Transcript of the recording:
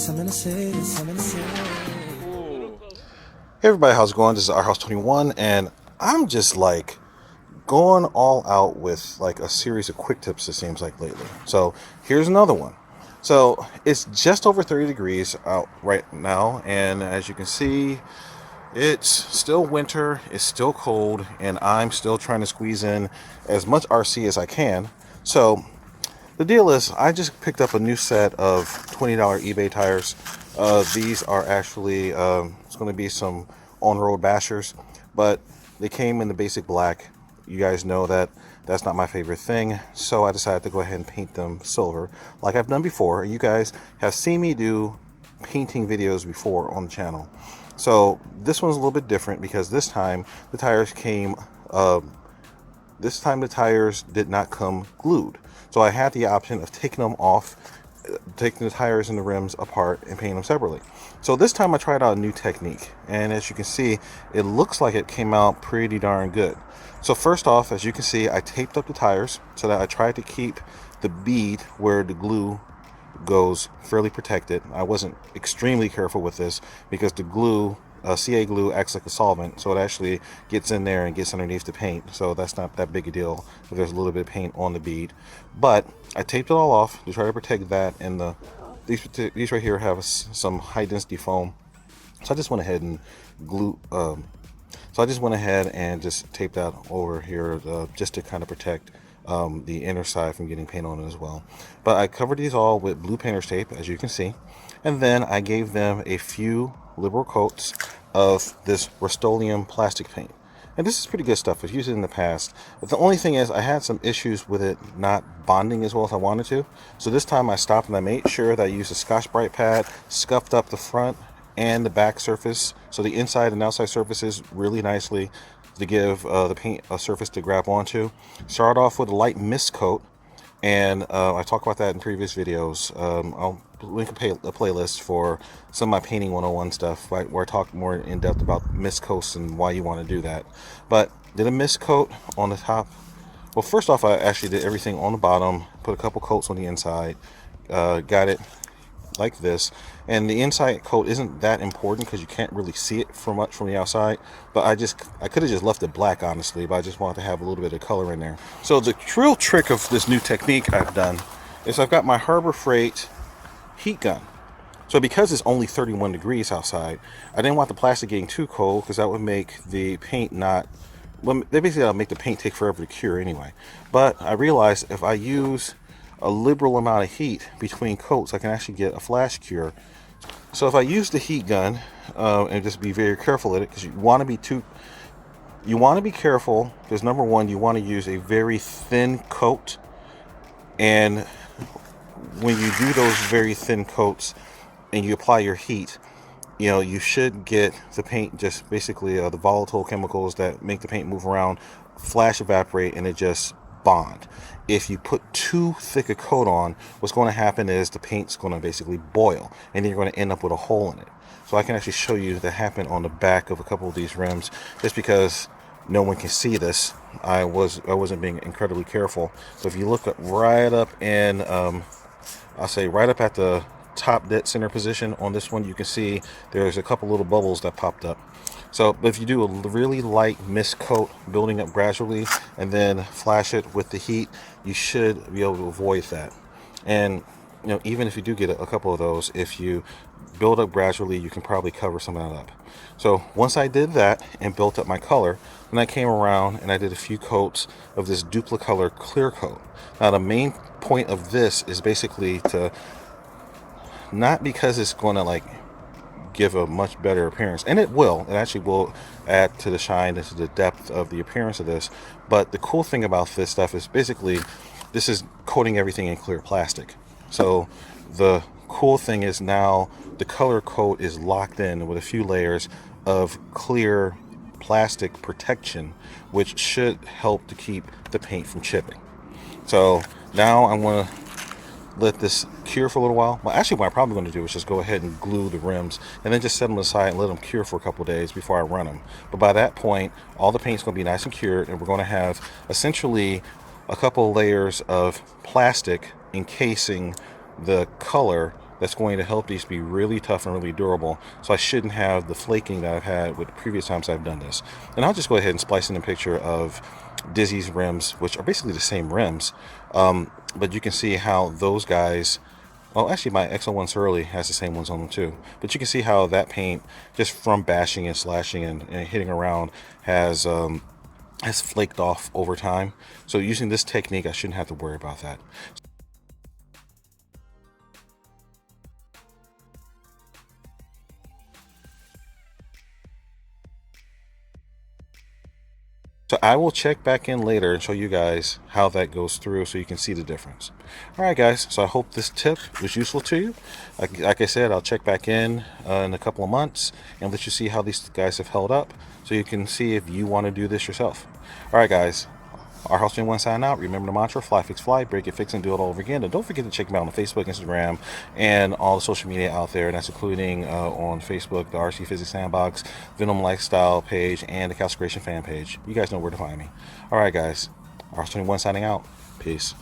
Hey everybody, how's it going? This is Our House 21, and I'm just like going all out with like a series of quick tips, it seems like lately. So here's another one. So it's just over 30 degrees out right now, and as you can see, it's still winter, it's still cold, and I'm still trying to squeeze in as much RC as I can. So the deal is, I just picked up a new set of $20 eBay tires. These are actually, it's going to be some on-road bashers, but they came in the basic black. You guys know that that's not my favorite thing, so I decided to go ahead and paint them silver, like I've done before. You guys have seen me do painting videos before on the channel. So this one's a little bit different because this time the tires came, this time the tires did not come glued. So I had the option of taking them off, taking the tires and the rims apart and painting them separately. So this time I tried out a new technique, and as you can see, it looks like it came out pretty darn good. So first off, as you can see, I taped up the tires so that I tried to keep the bead where the glue goes fairly protected. I wasn't extremely careful with this because the glue, CA glue, acts like a solvent, so it actually gets in there and gets underneath the paint, so that's not that big a deal if there's a little bit of paint on the bead. But I taped it all off to try to protect that, and these right here have some high density foam, so I just went ahead and just taped that over here just to kind of protect the inner side from getting paint on it as well. But I covered these all with blue painter's tape, as you can see, and then I gave them a few liberal coats of this Rust-Oleum plastic paint. And this is pretty good stuff. I've used it in the past. But the only thing is, I had some issues with it not bonding as well as I wanted to. So this time I stopped and I made sure that I used a Scotch-Brite pad, scuffed up the front and the back surface, so the inside and outside surfaces really nicely, to give the paint a surface to grab onto. Start off with a light mist coat, and I talk about that in previous videos. I'll link a playlist for some of my painting 101 stuff, right, where I talk more in depth about mist coats and why you want to do that. But did a mist coat on the top. Well, first off, I actually did everything on the bottom, put a couple coats on the inside, got it like this, and the inside coat isn't that important because you can't really see it for much from the outside, but I could have just left it black, honestly, but I just wanted to have a little bit of color in there. So the real trick of this new technique I've done is I've got my Harbor Freight heat gun. So because it's only 31 degrees outside, I didn't want the plastic getting too cold because that would make the paint not, well, basically that'll make the paint take forever to cure anyway. But I realized if I use a liberal amount of heat between coats, I can actually get a flash cure. So if I use the heat gun, and just be very careful at it, because you want to be careful, because number one, you want to use a very thin coat, and when you do those very thin coats and you apply your heat, you know, you should get the paint, just basically the volatile chemicals that make the paint move around, flash evaporate, and it just bond. If you put too thick a coat on, what's going to happen is the paint's going to basically boil, and then you're going to end up with a hole in it. So I can actually show you that happen on the back of a couple of these rims, just because no one can see this. I wasn't being incredibly careful. So if you look up right up in, I'll say right up at the top dead center position on this one, you can see there's a couple little bubbles that popped up. So if you do a really light mist coat, building up gradually, and then flash it with the heat, you should be able to avoid that. And you know, even if you do get a couple of those, if you build up gradually, you can probably cover some of that up. So once I did that and built up my color, then I came around and I did a few coats of this Duplicolor clear coat. Now the main point of this is basically to, not because it's going to like give a much better appearance, and it actually will add to the shine and to the depth of the appearance of this, but the cool thing about this stuff is basically this is coating everything in clear plastic. So the cool thing is now the color coat is locked in with a few layers of clear plastic protection, which should help to keep the paint from chipping. So now I'm going to let this cure for a little while. Well, actually what I'm probably going to do is just go ahead and glue the rims and then just set them aside and let them cure for a couple days before I run them. But by that point, all the paint's going to be nice and cured, and we're going to have essentially a couple layers of plastic encasing the color that's going to help these be really tough and really durable, so I shouldn't have the flaking that I've had with previous times I've done this. And I'll just go ahead and splice in a picture of Dizzy's rims, which are basically the same rims, but you can see how those guys, well, actually my XL1 Surly has the same ones on them too, but you can see how that paint, just from bashing and slashing and hitting around, has flaked off over time. So using this technique, I shouldn't have to worry about that. So I will check back in later and show you guys how that goes through so you can see the difference. All right, guys, so I hope this tip was useful to you. Like I said, I'll check back in a couple of months and let you see how these guys have held up so you can see if you want to do this yourself. All right, guys. Our house one sign out. Remember the mantra: fly, fix, fly, break it, fix, and do it all over again. And don't forget to check me out on Facebook, Instagram, and all the social media out there. And that's including on Facebook, the RC Physics Sandbox, Venom Lifestyle page, and the Calcration fan page. You guys know where to find me. All right, guys. Our house 21 signing out. Peace.